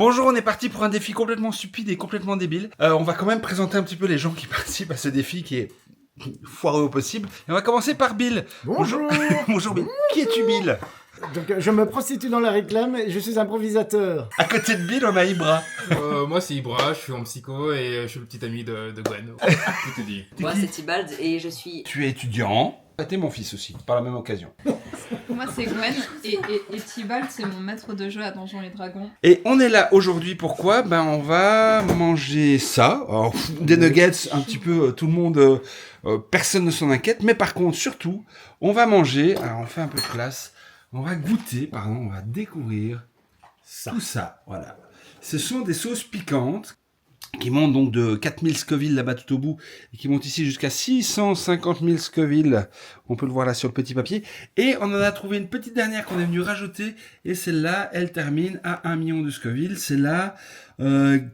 Bonjour, on est parti pour un défi complètement stupide et complètement débile. On va quand même présenter un petit peu les gens qui participent à ce défi qui est foireux au possible. Et on va commencer par Bill. Bonjour. Bonjour Bill. Qui es-tu Bill? Donc, je me prostitue dans la réclame et je suis improvisateur. À côté de Bill, on a Ibra. Moi c'est Ibra, je suis en psycho et je suis le petit ami de Gwen. Tout est dit. Moi c'est Tibald et je suis... Tu es étudiant. T'es mon fils aussi, par la même occasion. Moi c'est Gwen et Tibalt c'est mon maître de jeu à Donjons et Dragons. Et on est là aujourd'hui, pourquoi? Ben on va manger ça. Alors, des nuggets, un petit peu, tout le monde, personne ne s'en inquiète. Mais par contre, surtout, on va manger, alors on fait un peu de place, on va goûter, pardon, on va découvrir tout ça. Voilà. Ce sont des sauces piquantes qui montent donc de 4000 Scoville là-bas tout au bout et qui montent ici jusqu'à 650 000 Scoville. On peut le voir là sur le petit papier. Et on en a trouvé une petite dernière qu'on est venu rajouter et celle-là, elle termine à 1 million de Scoville. C'est la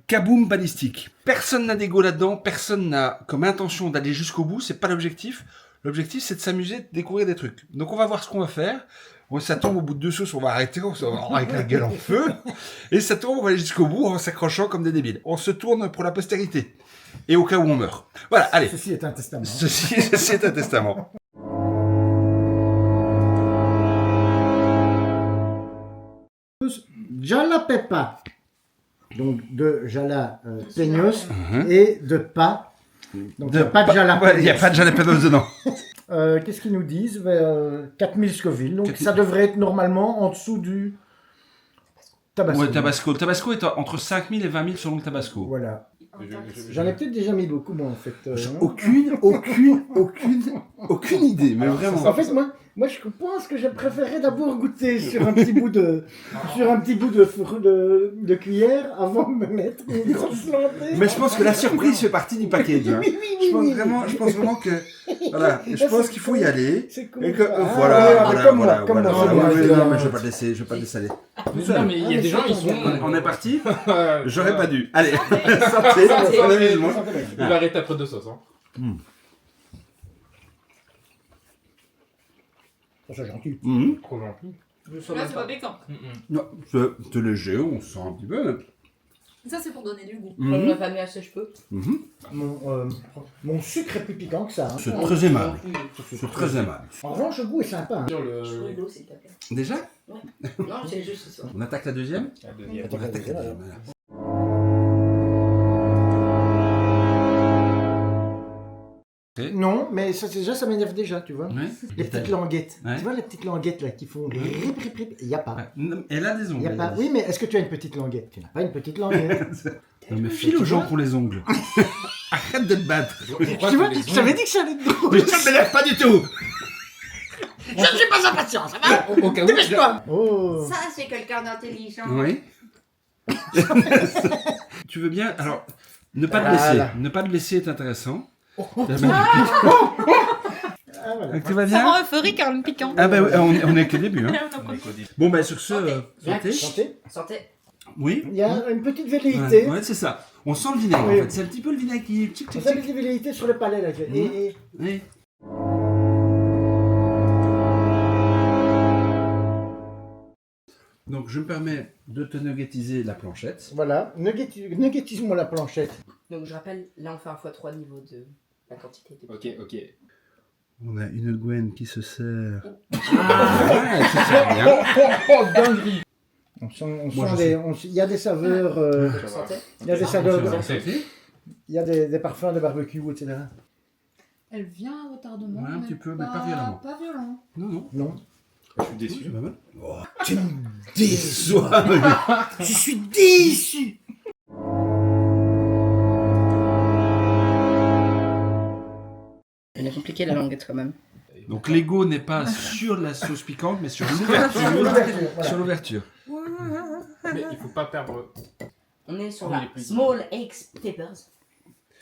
Kaboom Ballistique. Personne n'a d'ego là-dedans, personne n'a comme intention d'aller jusqu'au bout, c'est pas l'objectif. L'objectif, c'est de s'amuser, de découvrir des trucs. Donc on va voir ce qu'on va faire. Bon, ça tombe au bout de 2 sauces, on va arrêter, on va avoir avec la gueule en feu. Et ça tombe, on va aller jusqu'au bout en s'accrochant comme des débiles. On se tourne pour la postérité. Et au cas où on meurt. Voilà, allez. Ceci est un testament. Ceci est un testament. Jalapapa. Donc de Jala Peños et de Pa. Donc il n'y a pas de Jalapapa. Il n'y a pas de jalapenos dedans. Qu'est-ce qu'ils nous disent? 4000 Scoville. Donc ça devrait être normalement en dessous du Tabasco. Ouais, Tabasco. Tabasco est entre 5000 et 20 000 selon le Tabasco. Voilà. J'en ai peut-être déjà mis beaucoup, moi, en fait. Aucune idée, mais vraiment. En fait, moi, je pense que je préférerais d'abord goûter sur un petit bout de cuillère avant de me mettre une grosse lentille. Mais je pense que la surprise fait partie du package. Hein. Oui, Je pense vraiment que, voilà, je pense qu'il faut y aller. C'est cool. Et que, Ah, voilà. comme moi, c'est bien. Non, mais je vais pas te laisser aller. Non mais il y a des gens ils sont... On est parti. J'aurais pas dû. Allez, santé, bon amusement. Il va arrêter après 2 sauces. Hein. C'est gentil. Trop gentil. Là c'est pas piquant. Non, c'est léger, on sent un petit peu. Ça c'est pour donner du goût. Comme ma famille à ses cheveux. Mon sucre est plus piquant que ça. Hein. C'est très aimable. C'est très aimable. En revanche, le goût est sympa. Hein. Sur le... Je veux de l'eau s'il te plaît. Déjà? Non, c'est juste ça. On attaque la deuxième? La deuxième. On attaque la deuxième, voilà. Non, mais ça m'énerve déjà, tu vois. Ouais. Les petites languettes. Ouais. Tu vois les petites languettes là qui font rip, rip, rip. Il n'y a pas. Ouais. Non, elle a des ongles. Il y a pas. Oui, mais est-ce que tu as une petite languette? Tu n'as pas une petite languette. Non, mais file aux gens qui ont les ongles. Arrête de te battre. Tu vois, je t'avais dit que ça allait être drôle. Mais ça ne m'énerve pas du tout. Je ne suis pas impatient, ça va? Au cas où... Dépêche-toi. Oh. Ça c'est quelqu'un d'intelligent. Oui. Tu veux bien? Alors, ne pas te Voilà. blesser. Ne pas te blesser est intéressant. Ah, voilà. Donc, tu vas Ça rend bien? euphorique car le piquant. Ah bah oui, on est qu'au début. Hein. Bon bah sur ce, santé. Santé. Santé. Oui. Il y a une petite velléité. Ouais, c'est ça. On sent le vinaigre Oui. en fait. C'est un petit peu le vinaigre qui... Tic, tic, On a une tic. petite velléité sur le palais là. Et Oui. Donc je me permets de te nuggetiser la planchette. voilà, nuggetise-moi la planchette. Donc je rappelle, là on fait un x3 niveau de la quantité de... Ok. On a une Gwen qui se sert. Ah, elle se sert bien. Oh dinguerie. On sent Moi, je il y a des saveurs, Santé. il y a des saveurs, Santé. il y a des parfums de barbecue, etc. Elle vient à retardement. Ouais, un petit peu, mais pas violemment. Pas violent. Non, non. Non. Je suis déçu. C'est pas mal. Oh, Tu me déçois. Je suis déçu. Elle est compliquée la languette quand même. Donc l'ego n'est pas sur la sauce piquante, mais sur l'ouverture. Sur l'ouverture. Mais il faut pas perdre... On est sur Oui, la les plus- Small X Peppers.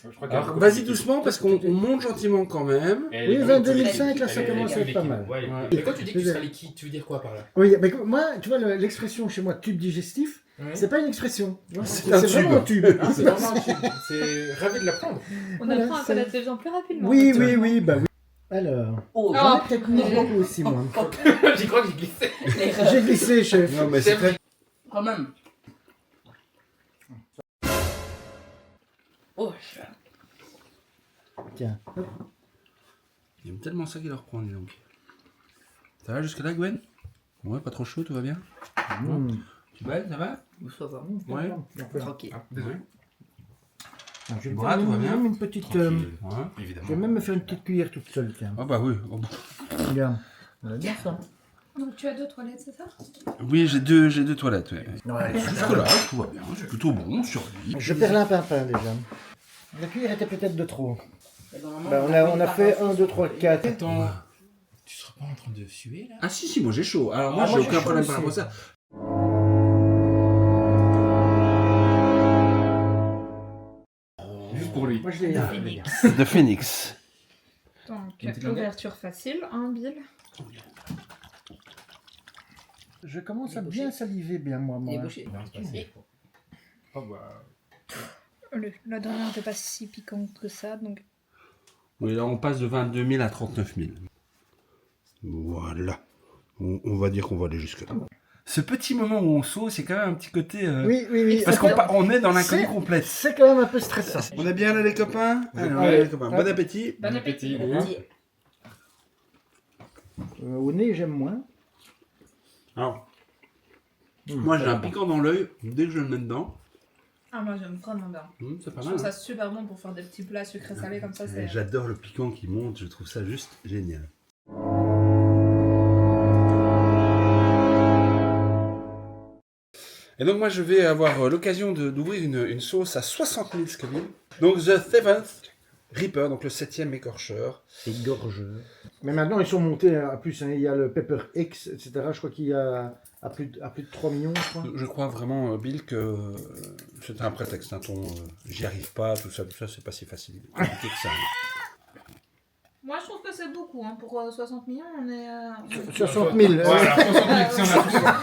Je crois qu'il y a Alors beaucoup vas-y de- doucement parce qu'on monte gentiment quand même. Elle Oui, est vers bonne, 2005, là, ça elle est commence à être pas mal. Ouais. Ouais. Mais quand tu dis que tu seras liquide, tu veux dire quoi par là? Oui, mais moi, tu vois, l'expression chez moi, tube digestif, c'est pas une expression. Tu vois, C'est un c'est vraiment un tube. Ah, c'est vraiment un tube. C'est ravi de l'apprendre. On Voilà, apprend à c'est- connaître les gens plus rapidement. Oui, oui, oui, bah oui. Alors, Oh, j'en ai peut-être mis beaucoup aussi, moi. J'y crois que j'ai glissé. J'ai glissé, chef. Non mais c'est très... quand même. Oh, Tiens. Hop. Il aime tellement ça qu'il leur prend, dis donc. Ça va jusque là, Gwen? Ouais, pas trop chaud, tout va bien? Mmh. Tu vas, ça va? ça va. Ouais. Tranquille. Ah, désolé. Ah, je vais Voilà, tout va bien. même une petite. Tranquille. Ouais. Je Évidemment. vais même me faire une petite cuillère toute seule, tiens. Ah bah oui. Oh, bah. Regarde. On va bien ça. Donc tu as 2 toilettes, c'est ça? Oui, j'ai deux toilettes. Ouais. Ouais. Jusque là, tout va bien. C'est plutôt bon, on survit. Je perds un pimpin déjà. La cuillère était peut-être de trop. Et normalement, Bah, on a fait 1, 2, 3, 4. Attends, tu seras pas en train de suer là? Ah si, moi j'ai chaud. Alors moi Ah, j'ai moi, j'ai aucun chaud problème par rapport à aussi. ça. Juste pour lui. Moi je l'ai. De Phoenix. Donc, Une petite languette. ouverture facile, hein, Bill. Je commence à Il est bien bouché. saliver bien moi. il est moi. bouché. Non, c'est pas ça. Oh bah. La dernière n'était pas si piquante que ça, donc... Oui, là on passe de 22 000 à 39 000. Voilà. On va dire qu'on va aller jusque là. Ce petit moment où on saute, c'est quand même un petit côté... Oui, oui, oui. Parce on est dans l'inconnu C'est- complète. C'est quand même un peu stressant. On est bien là les copains? Allez, on est Ouais. là, les copains. Bon appétit. Bon appétit. Au nez, j'aime moins. Alors, moi j'ai un piquant dans l'œil dès que je le mets dedans. Ah, moi j'aime vraiment bien. C'est pas Je mal. trouve hein. ça super bon pour faire des petits plats sucrés salés comme ça. Ouais, j'adore le piquant qui monte, je trouve ça juste génial. Et donc moi je vais avoir l'occasion d'ouvrir une sauce à 60 000 Scoville. Donc The Seventh Reaper, donc le 7e écorcheur. C'est gorgeux. Mais maintenant, ils sont montés à plus. Hein. Il y a le Pepper X, etc. Je crois qu'il y a à plus de 3 millions, je crois. Je crois vraiment, Bill, que c'est un prétexte. Hein, j'y arrive pas, tout ça, c'est pas si facile. Compliqué que ça. Moi je trouve que c'est beaucoup, hein. Pour 60 millions, on est... 60 000. Voilà, 60 000, si on a tout ça.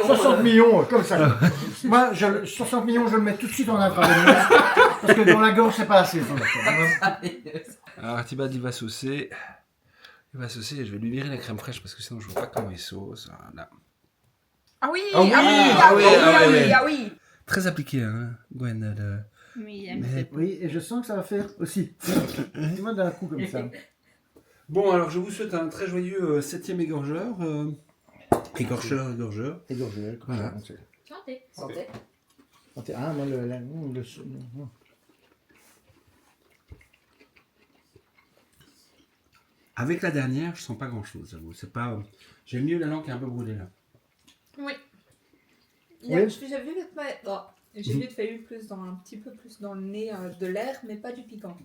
60 millions, comme ça. Moi, 60 millions, je le mets tout de suite en intraveineuse. Parce que dans la gorge, c'est pas assez. Alors Artibald, il va saucer. Il va saucer et je vais lui virer la crème fraîche parce que sinon je vois pas comment il sauce. Voilà. Ah oui, Ah oui, ah oui, ah oui, ah ah oui, oui. ah oui. Très appliqué, hein, Gwen. Oui, Mais- Oui, et je sens que ça va faire aussi. Tu vois, d'un coup comme ça. Bon, alors je vous souhaite un très joyeux 7e égorgeur. Égorgeur. Et gorgeux, comme Voilà. ça. on sait. Santé. Santé. Ah, moi, le Avec la dernière, je sens pas grand chose, j'avoue. C'est pas. J'aime mieux la langue qui est un peu brûlée là. Oui. Oui. J'ai vu que j'ai vu de faire un petit peu plus dans le nez de l'air, mais pas du piquant.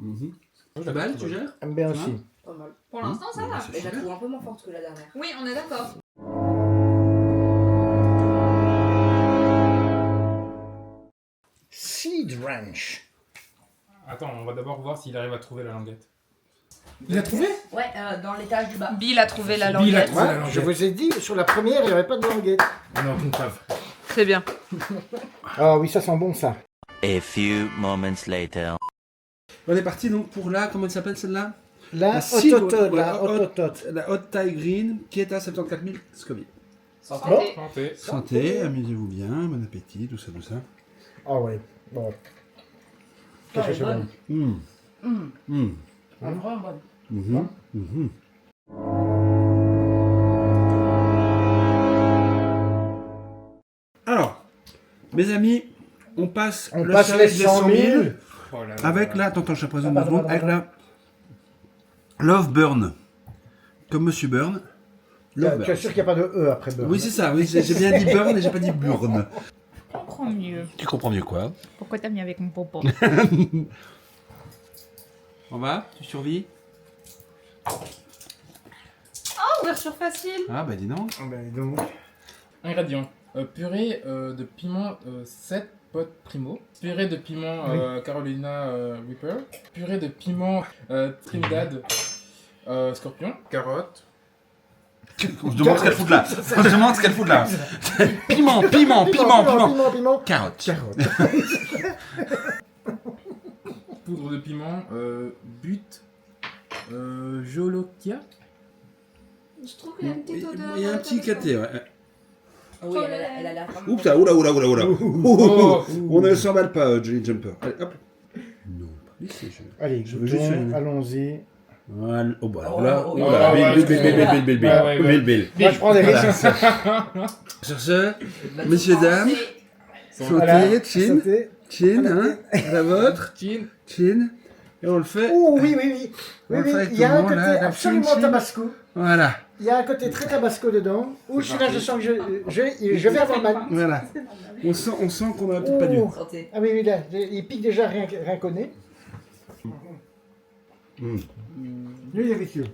Artibald, tu gères? J'aime bien aussi. Pas mal. Pour l'instant, ça va. c'est Mais je la super. trouve un peu moins forte que la dernière. Oui, on est d'accord. Seed Ranch. Attends, on va d'abord voir s'il arrive à trouver la languette. Il a trouvé? Ouais, dans l'étage du bas. Bill a trouvé la Bill a languette. trouvé la languette. Je vous ai dit, sur la première, il n'y avait pas de languette. On a aucune preuve. C'est bien. Ah oui, ça sent bon ça. A few moments later. On est parti donc pour la. Comment elle s'appelle celle-là? La Seed- Hottotot, ouais, la Hottotot. La Hot Thai Green qui est à 74 000 Scoville. Santé. Bon. Santé. Santé, amusez-vous bien, bon appétit, tout ça, tout ça. Ah ouais, bon. Qu'est-ce que c'est bon. Vraiment bonne. Alors, mes amis, on passe On le passe les challenge des 100 000. Oh là là. avec la. Attends, je présente Ah, deux secondes. pardon, Avec la Love Burn. Comme Monsieur Burn. Love Tu es Burn. sûr qu'il n'y a pas de E après Burn? Oui, c'est ça, oui, j'ai bien dit Burn et j'ai pas dit Burn. Je comprends mieux. Tu comprends mieux quoi? Pourquoi t'as mis avec mon pompon? On va? Tu survis? Ouverture facile. Ah bah dis donc. Ah ben, donc. Ingrédients. Purée de piment 7 potes primo. Purée de piment Carolina Reaper. Purée de piment Trinidad Scorpion. Carottes. Je demande ce qu'elle fout là. Je demande ce qu'elle fout là. Piment. Piment. Carotte. Carotte. Poudre de piment But Jolokia. Je trouve qu'il y a une petite odeur. Il y a un petit caté, ouais. Ah oui, elle a l'air vraiment. Oups là, oula. Oh. On ne le s'emballe pas, Johnny Jumper. Allez, hop. Non, pas lycée. Allez, Je veux juste goûtons, une- allons-y. Voilà. Oh, bah alors là, Oh, oh, oh, là, oh, Bill, ouais, Bill, ouais, Bill, Bill, Bill, Bill, Bill, Ouais, ouais, Bill, Bill. Moi, je prends des Voilà. risques. Sur ce, messieurs, dames, Voilà, sautez, chin, sauter. chin, hein, à la vôtre, Chin. chin, et on le fait. Oh oui, oui, oui. On Oui, le fait oui. avec Il y a tout un le monde, côté là, la absolument chin-chin. tabasco. Voilà, Il y a un côté très tabasco dedans. Où je suis là, je sens que je vais avoir mal. voilà. On sent qu'on a peut-être pas dû. Oh. Santé. Ah oui, oui, là, il pique déjà rien qu'au nez. Mm. Lui, il est vicieux.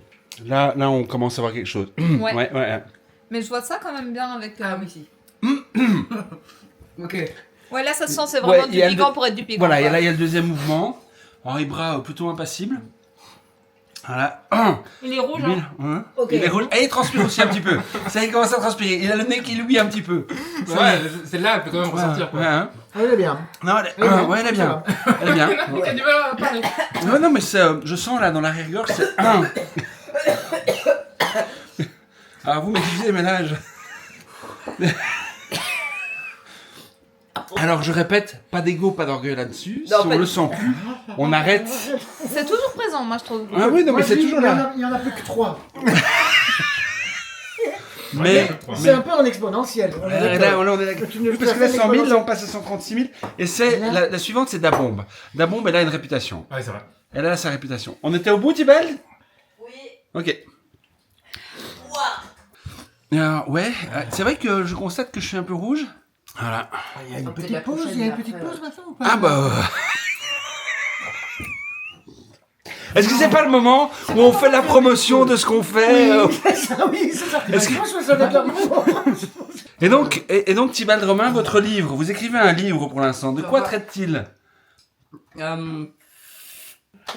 Là, on commence à voir quelque chose. Ouais. Ouais. Mais je vois ça quand même bien avec. Ah oui, si. Ok. Ouais, là ça se sent, c'est vraiment Ouais, il du y a piquant le- pour être du piquant. Voilà, et quoi. là, il y a le deuxième mouvement. Henri Bras, plutôt impassible. Voilà. Il est rouge, Bill, hein. hein. Ok. Il est rouge. Et il transpire aussi un petit peu. Ça, il commence à transpirer. Il a le nez qui louit un petit peu. Ouais, celle-là, elle peut quand même ressortir, quoi. Ouais, hein. Ah, il est bien. Non, ouais, elle est bien. Elle est bien. Il a du mal à parler. Non, mais c'est, je sens là dans l'arrière-gorge, c'est un. Alors vous m'excusez, mais là, Alors je répète, pas d'ego, pas d'orgueil là-dessus. Non, Si on pas- le sent plus, on arrête. C'est toujours présent, moi je trouve. Ah oui, non, Moi, mais c'est je dis, toujours là. Il y en a plus que 3. Mais C'est un peu en exponentiel. On est là, d'accord. on est d'accord. Tu ne- Parce que là, tu as 100 000, là, exponentiel. on passe à 136 000. Et c'est la suivante, c'est Dabombe. Dabombe, elle a une réputation. Ah, oui, c'est vrai. Elle a sa réputation. On était au bout, Tibal? Oui. Ok. Ouais, c'est vrai que je constate que je suis un peu rouge. Voilà. Il y a une Peut-être petite la pause, prochaine, il y a une après, petite pause ouais. maintenant ou pas? Ah bah... Est-ce que c'est pas le moment où on fait la promotion de ce qu'on fait Oui, c'est ça, oui, c'est ça. Est-ce Je pense que ça doit être le moment. Et donc Tibald Romain, votre livre, vous écrivez un livre pour l'instant. De quoi traite-t-il?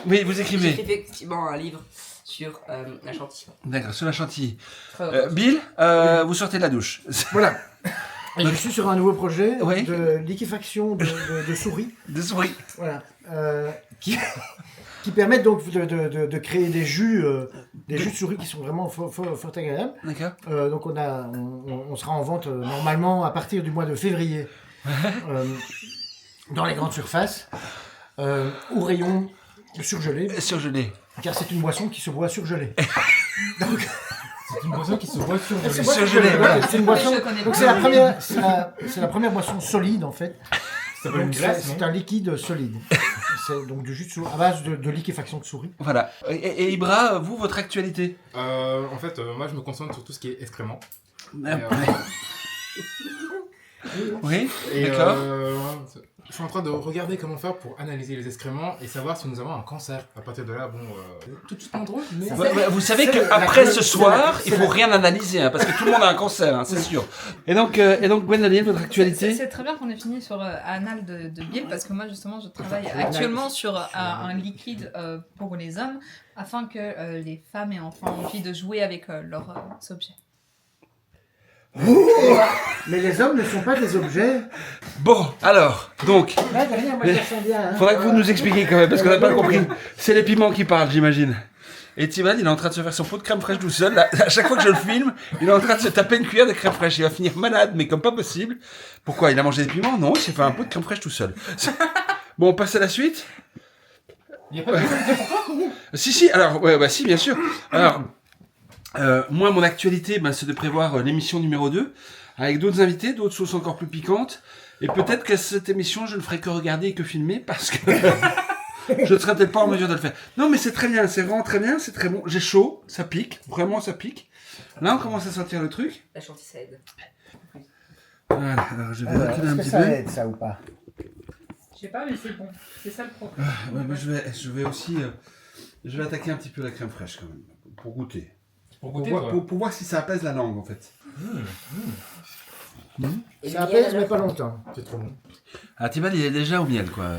Oui, vous écrivez. J'écris effectivement un livre sur la chantilly. D'accord, sur la chantilly. Très Bill, vous sortez de la douche. Voilà. Et je suis sur un nouveau projet Oui. de liquéfaction de souris. Des souris. Voilà. Qui permettent donc de créer des jus de souris qui sont vraiment fort agréables. D'accord. Donc on sera en vente normalement à partir du mois de février dans les grandes surfaces au rayon surgelé, Surgelé. car c'est une boisson qui se boit surgelée. Donc C'est une boisson qui se boit sur elle se le boit surgelée, surgelée, voilà. C'est une boisson. Je connais Donc pas. c'est la première boisson solide en fait. Ça s'appelle une Donc, glace, c'est non un liquide solide. C'est donc du jus de souris à base de liquéfaction de souris. Voilà. Et Ibra, vous, votre actualité? En fait, moi, je me concentre sur tout ce qui est excréments. Oui, Et d'accord. je suis en train de regarder comment faire pour analyser les excréments et savoir si nous avons un cancer. À partir de là, bon, tout de suite moins drôle, mais... Vous savez c'est qu'après la- ce c'est soir, la- il faut rien analyser, hein, parce que tout le monde a un cancer, hein, c'est sûr. Et donc Gwendoline, votre actualité? C'est très bien qu'on ait fini sur Anal de Bill parce que moi justement je travaille actuellement sur un liquide pour les hommes afin que les femmes et enfants aient envie de jouer avec leurs objets. Mais les hommes ne sont pas des objets. Bon, alors, donc, Là, derrière, moi, je sens bien. Hein. faudra que vous nous expliquiez quand même, parce qu'on n'a pas compris. C'est les piments qui parlent, j'imagine. Et Tibald, il est en train de se faire son pot de crème fraîche tout seul. Là, à chaque fois que je le filme, il est en train de se taper une cuillère de crème fraîche. Il va finir malade, mais comme pas possible. Pourquoi? Il a mangé des piments? Non, il s'est fait un pot de crème fraîche tout seul. Bon, on passe à la suite? Il n'y a pas de... Si, alors, ouais, bah si, bien sûr. Alors, moi, mon actualité, c'est de prévoir l'émission numéro 2, avec d'autres invités, d'autres sauces encore plus piquantes. Et peut-être que cette émission, je ne ferai que regarder et que filmer, parce que je ne serai peut-être pas en mesure de le faire. Non, mais c'est très bien, c'est vraiment très bien, c'est très bon. J'ai chaud, ça pique, vraiment ça pique. Là, on commence à sentir le truc. La chantilly, ça aide. Voilà, alors je vais reculer un petit peu. aide, ça ou pas? Je sais pas mais c'est bon, c'est ça le problème. Ouais, mais je vais aussi... je vais attaquer un petit peu la crème fraîche, quand même, pour goûter. Pour Pour goûter, voir, toi. pour voir si ça apaise la langue, en fait. Et Ça le miel, apaise, mais alors pas longtemps. C'est trop bon. Ah, Tibald, il est déjà au miel, quoi.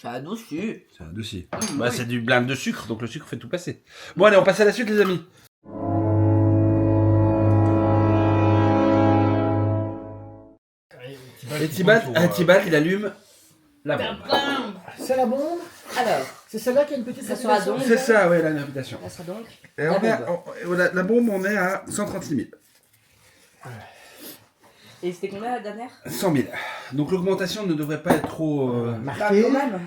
Ça a dessus. C'est un dossier. Bah, c'est du blinde de sucre, donc le sucre fait tout passer. Bon, allez, on passe à la suite, les amis. Et Tibald, il allume la bombe. C'est la bombe. Alors, C'est celle-là qui a une petite Ça sera réputation. donc- C'est ça, ouais, la invitation. ça sera donc Et la on est bombe. la bombe, on est à 136 000. Et c'était combien la dernière? 100 000. Donc l'augmentation ne devrait pas être trop... Bah, Marqué. quand même.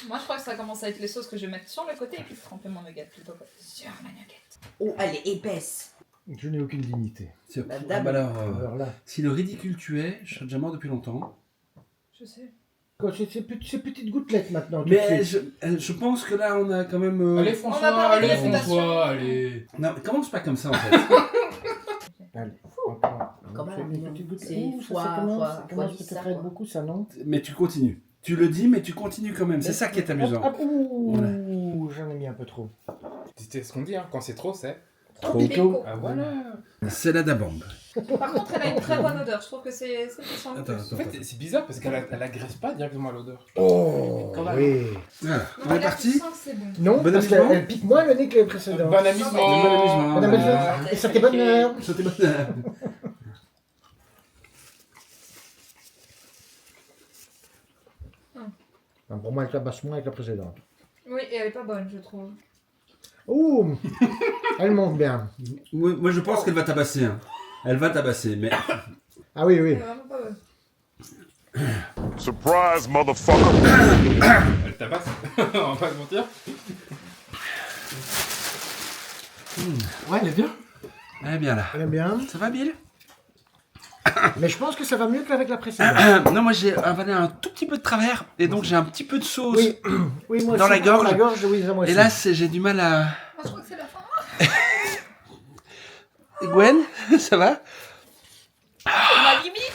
Moi, je crois que ça commence à être les sauces que je vais mettre sur le côté et puis tremper mon nugget plutôt que sur ma nugget. Oh, elle est épaisse. Je n'ai aucune dignité. C'est- La Ah dame. bah alors, Alors là, si le ridicule tuait, je serais déjà mort depuis longtemps. Je sais. quoi, ces petites gouttelettes maintenant. tout de Mais suite. je pense que là, on a quand même... Allez, On a François, pas allez, envie d'invitation. François, allez. Non, mais commence pas comme ça, en fait. Allez, on prend. Quand On même, fait une non. petite goutte. C'est Ouh, fois- ça commence, fois- ça fois commence 10, peut-être ça, à être quoi. beaucoup, ça, non? Mais tu continues. Tu le dis, mais tu continues quand même. C'est ça qui est amusant. Hop, hop, ouh, j'en ai mis un peu trop. C'est ce qu'on dit, hein. Quand c'est trop, c'est. Trop. Pico. Ah voilà. C'est la dabombe. Par contre, elle a une très bonne odeur. Je trouve que c'est puissant. Attends, En attends, fait, attends. c'est bizarre parce qu'elle agresse pas directement à l'odeur. Oh, Quand même. oui. Voilà, on est parti. C'est bon. Non, Bon parce amusement. qu'elle pique moins le nez que les précédentes. Bon amusement. Bon amusement. Bon amusement. Et ça t'est bonheur. C'était bonheur. Pour moi, elle tabasse moins que la précédente. Oui, et elle est pas bonne, je trouve. Ouh, elle monte bien. Moi, je pense qu'elle va tabasser. Hein. Elle va tabasser, mais... Ah oui, Elle oui. est vraiment pas bonne. Surprise, motherfucker! Elle tabasse. On va pas se mentir. Ouais, elle est bien. Elle est bien là. Elle est bien. Ça va, Bill? Mais je pense que ça va mieux qu'avec la précédente. Non, moi j'ai avalé un tout petit peu de travers et donc j'ai un petit peu de sauce. Oui, oui, moi Dans aussi, la gorge. Dans la gorge, oui, ça, moi Et aussi. là, j'ai du mal à... Moi, je crois que c'est la fin. Et Gwen, ça va? C'est ma limite.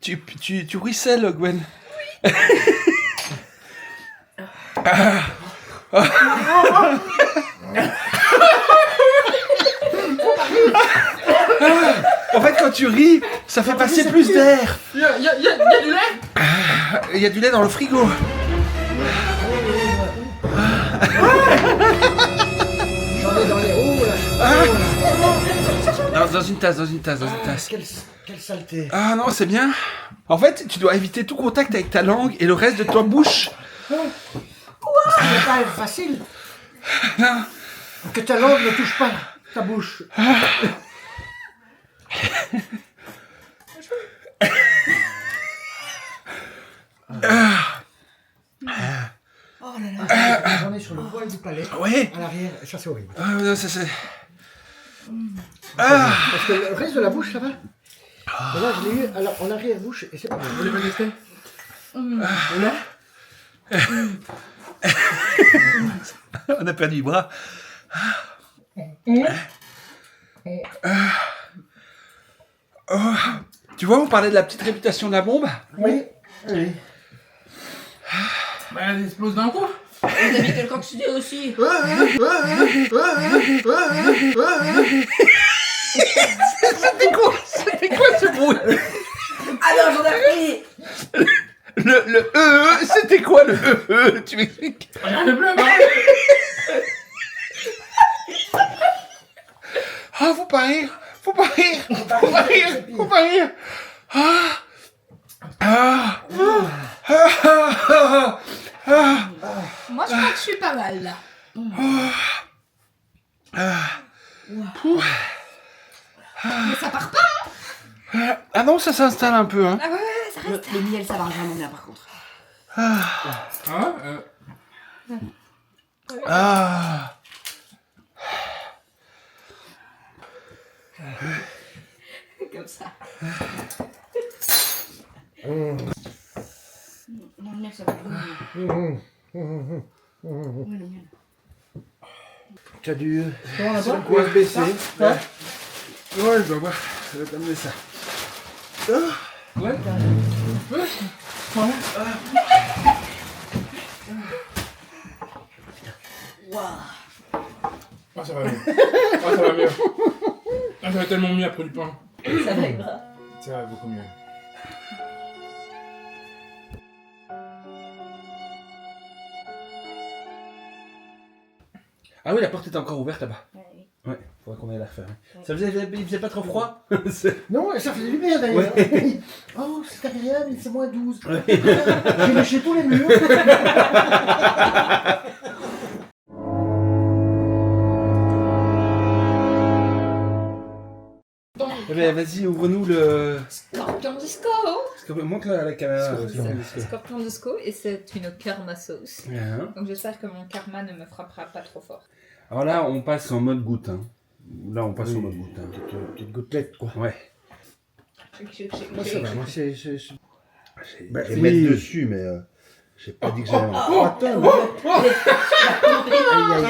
Tu ruisselles, Gwen. En fait, quand tu ris, ça fait passer plus d'air. Il y a du lait. Il y a du lait dans le frigo. J'en ai dans les hauts, là. Dans une tasse. Quelle saleté. Ah non, c'est bien. En fait, tu dois éviter tout contact avec ta langue et le reste de ta bouche. Ça n'est pas facile. Que ta langue ne touche pas ta bouche. Oh là là. J'en ai sur le poil du palais, Oui. à l'arrière, et ça c'est horrible. Ah non, ça c'est... Parce que le reste de la bouche, ça va. Et là, je l'ai eu alors, en arrière-bouche, et c'est pas Vous voulez mal. pas tester? On a perdu le bras. Tu vois, on parlait de la petite réputation de la bombe. Oui, oui. Bah, elle explose d'un coup. Vous avez quelqu'un que je dis aussi. C'était quoi ce bruit? Ah non, j'en ai repris. Le c'était quoi le tu m'expliques? J'arrive plus à parler. Ah, faut pas rire. Moi, je crois que je suis pas mal là. Mais ça part pas. Ah non, ça s'installe un peu, hein. Ah ouais, ça reste. Le miel, ça va vraiment bien par contre. Hein Ah. Comme ça. Mmh. Non, le miel, ça va bien. Oui, le miel. Tu as dû Comment on a pas quoi se baisser. Hein Ouais, je dois voir. Je vais t'amener ça. Ouais. Waouh. Ah, ça va mieux. Ah, ça va mieux. Ah, ça va tellement mieux après du pain. Ça va grave. Ça va beaucoup mieux. Ah oui, la porte est encore ouverte là-bas. Ouais, faudrait qu'on aille la refaire. Ça il faisait pas trop froid? Non, ça faisait du bien d'ailleurs. Oh, c'est agréable, c'est moins 12. J'ai léché tous les murs. Allez, vas-y, ouvre-nous le... Scorpion Disco. Montre à la caméra. Scorpion Disco et c'est une karma sauce. Bien. Donc j'espère que mon karma ne me frappera pas trop fort. Alors là, on passe en mode goutte. Hein. Là, on passe en Oui. mode goutte. Hein. Petite gouttelette, quoi. Ouais. Moi, ça va. Moi, c'est... Bah, je vais oui. mettre dessus, mais j'ai pas dit que j'allais en... Oh, attends, aïe,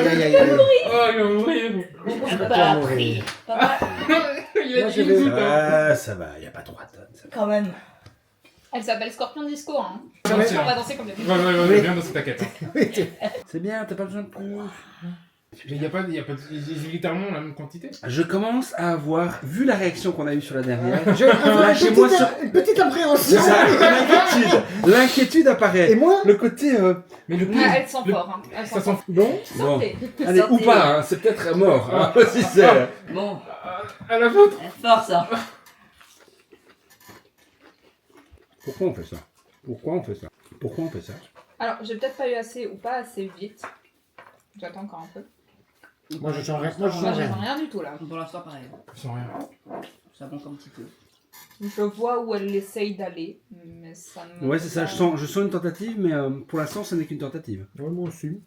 aïe, aïe, aïe. Oh, il va mourir. Pas mourir. Papa, Il a Moi, dit je vais- une goutte, hein. Ah, ça va, il n'y a pas 3 tonnes. Ça va. quand même. Elle s'appelle Scorpion Disco, hein. Non, mais- On va danser comme des Ouais, viens dans cette taquette. Hein. C'est bien, t'as pas besoin de plus. Il y a pas, j'ai littéralement la même quantité. Je commence à avoir, vu la réaction qu'on a eue sur la dernière, J'ai Lâchez-moi une petite appréhension. c'est ça, l'inquiétude. L'inquiétude apparaît. Et moi Le côté... Mais le Ah, elle sent fort, hein. Elle Ça sent sent fort. Bon, Bon. Sortez. Allez, ou Sortez. pas, hein, c'est peut-être mort. Hein, si c'est... Bon, à la vôtre. force. Hein. Pourquoi on fait ça? Pourquoi on fait ça? Pourquoi on fait ça? Alors, j'ai peut-être pas eu assez ou pas assez vite. J'attends encore un peu. moi, je sens rien. Moi, je Moi, sens je rien. sens rien du tout, là. Pour l'instant, pareil. Je sens rien. Ça manque un petit peu. Je vois où elle essaye d'aller, mais ça ne... Ouais, c'est ça, je sens une tentative, mais pour l'instant, ce n'est qu'une tentative. Ouais, moi aussi.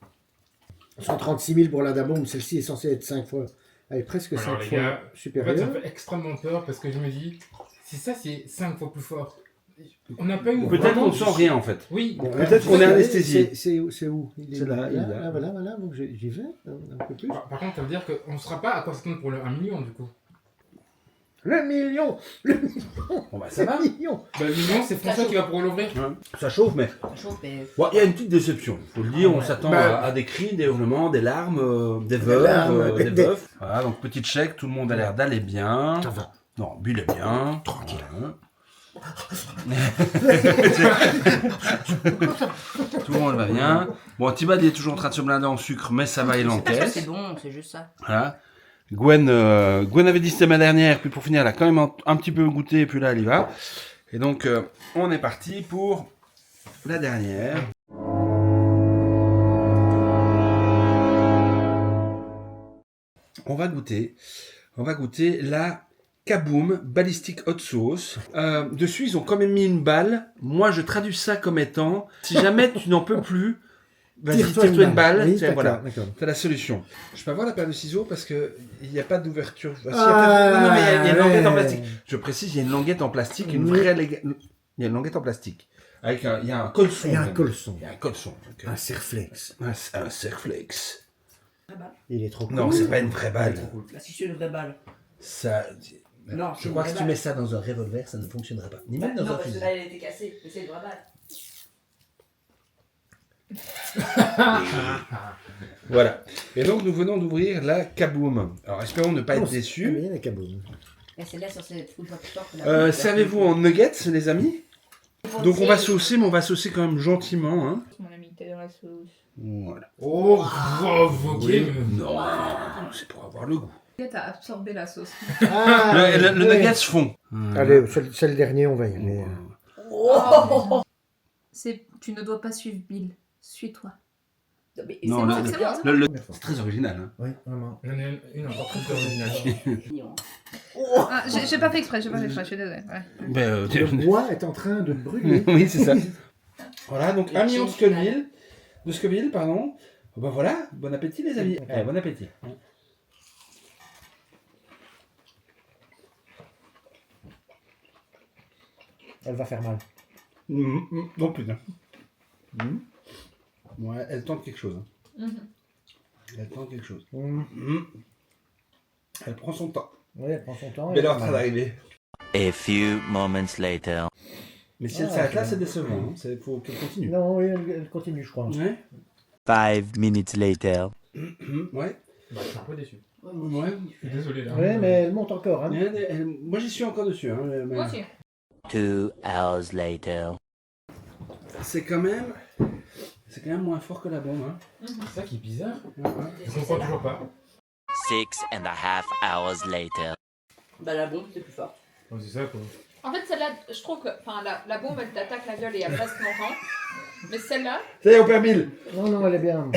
136 000 pour la Daboum, celle-ci est censée être 5 fois. Elle est presque Alors, 5 les fois gars, En fait, ça supérieure. me fait extrêmement peur parce que je me dis, si ça c'est 5 fois plus fort, on n'a pas eu. Peut-être vraiment qu'on ne sent rien, en fait. Oui, Bon, Peut-être qu'on est anesthésié. C'est où Il est C'est là, il est là. Ah, voilà, donc j'y vais un peu plus. Par contre, ça veut dire qu'on ne sera pas à quoi s'attendre pour le 1 million du coup. Le million Bon, bah, ça va. Le million Bah, le million, c'est François qui va pouvoir l'ouvrir. Ouais, ça chauffe, mais... Ça chauffe, mais... Bon, il y a une petite déception, faut le dire, on Ouais. s'attend Bah, à des cris, des hurlements, des larmes, des veuves, larmes, des des- veufs. Voilà, donc petit chèque, tout le monde a l'air d'aller bien. Ça va. Non, Bill est bien. Tranquille. Tout le monde va bien. Bon, Tibad il est toujours en train de se blinder en sucre, mais ça va, il C'est encaisse. c'est bon, c'est juste ça. Voilà. Gwen avait dit c'était ma dernière, puis pour finir, elle a quand même un petit peu goûté, et puis là, elle y va. Et donc, on est parti pour la dernière. On va goûter la Kaboom Ballistic Hot Sauce. Dessus, ils ont quand même mis une balle. Moi, je traduis ça comme étant, si jamais tu n'en peux plus, vas-y, tire-toi une balle. Oui, Tiens, voilà. d'accord. C'est la solution. Je peux avoir la paire de ciseaux parce que il n'y a pas d'ouverture. Ah, si, il y a Ah, peut-être- non, mais il y a une languette en ouais. plastique. Je précise, il y a une languette en plastique, une Oui. vraie. Il y a une languette en plastique. Avec il y a un colson. Il y a un même. colson. Il y a un colson. Donc, Un Serflex. un Serflex. Il est trop cool. Non, c'est pas une vraie balle. Là, si c'est une vraie balle. Ça. Non, Je crois que si tu mets ça dans un revolver, ça ne fonctionnerait pas. Ni même dans Non, un parce que fusil. là, elle était cassée. Mais c'est une vraie balle. Voilà. Et donc, nous venons d'ouvrir la Kaboom. Alors, espérons ne pas être Ah, mais déçus. il y a la Kaboom. Et celle-là, ça c'est une fois plus fort que la Servez-vous en nuggets, les amis. Donc, on va saucer, mais on va saucer quand même gentiment. Hein. Mon ami, t'es dans la sauce. Voilà. Oh, bravo, Oui. Kim. Non, c'est pour avoir le goût. T'as absorbé la sauce. Ah, Le ouais. nuggets fond. Allez, c'est le dernier, on va y aller. Tu ne dois pas suivre Bill. Suis-toi. Non, mais Non, c'est bon, le- c'est bien. C'est très original. Hein. Oui, vraiment. Il y en a une encore plus originale. Mignon. Ah, j'ai pas fait exprès, je suis désolée. Ouais. Ben, Le bois est en train de brûler. oui, c'est ça. Voilà, donc Le 1 million de petit final. Scoville. De Scoville, pardon. Ben voilà, bon appétit les amis. Allez, bon appétit. Elle va faire mal. Non, putain. Ouais, elle tente quelque chose. Hein. Elle tente quelque chose. Elle prend son temps. Oui, elle prend son temps. Mais elle est en train d'arriver. A few moments later. Mais si elle Ah, s'arrête là, ok. c'est décevant. Il faut qu'elle continue. Non, oui, elle continue, je crois. Ouais. 5 minutes later. Ouais. Bah, je suis un peu déçu. Ouais. Je suis désolé là. Oui, mais elle monte encore. Hein. Moi, j'y suis encore dessus. Hein, mais- Moi aussi. 2 hours later. C'est quand même moins fort que la bombe. Hein. C'est ça qui est bizarre. Ouais. Je comprends toujours pas. 6.5 hours later. Bah, la bombe, c'est plus fort. Oh, c'est ça quoi. En fait, celle-là, je trouve que la bombe, elle t'attaque la gueule et elle reste longtemps. Mais celle-là, Ça y est, on perd 1000. Non, elle est bien.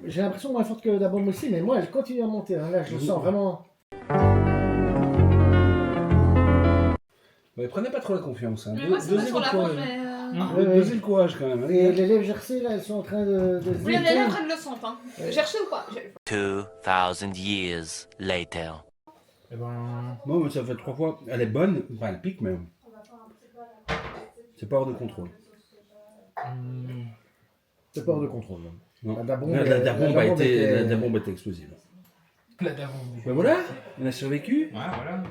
J'ai l'impression moins forte que la bombe aussi, mais moi, elle continue à monter. Hein. Là, je le sens vraiment. Ouais, prenez pas trop la confiance. Hein. Mais moi, c'est pas Dosez sur le la courage. manche, mais. Ouais, ouais. Dosez le courage quand même. hein. Et les lèvres gercées, là, elles sont en train de se Oui, on est là en détendre. train de le sentir. Hein. Cherchez ou pas 2,000 years later. Eh ben. Bon, mais ça fait 3 fois. Elle est bonne. Enfin, elle pique, mais c'est pas hors de contrôle. C'est pas hors de contrôle. Là. Non. La dabombe La bombe a été était- la bombe était explosive. La d'avant. Ben voilà, on a survécu. Ouais, voilà.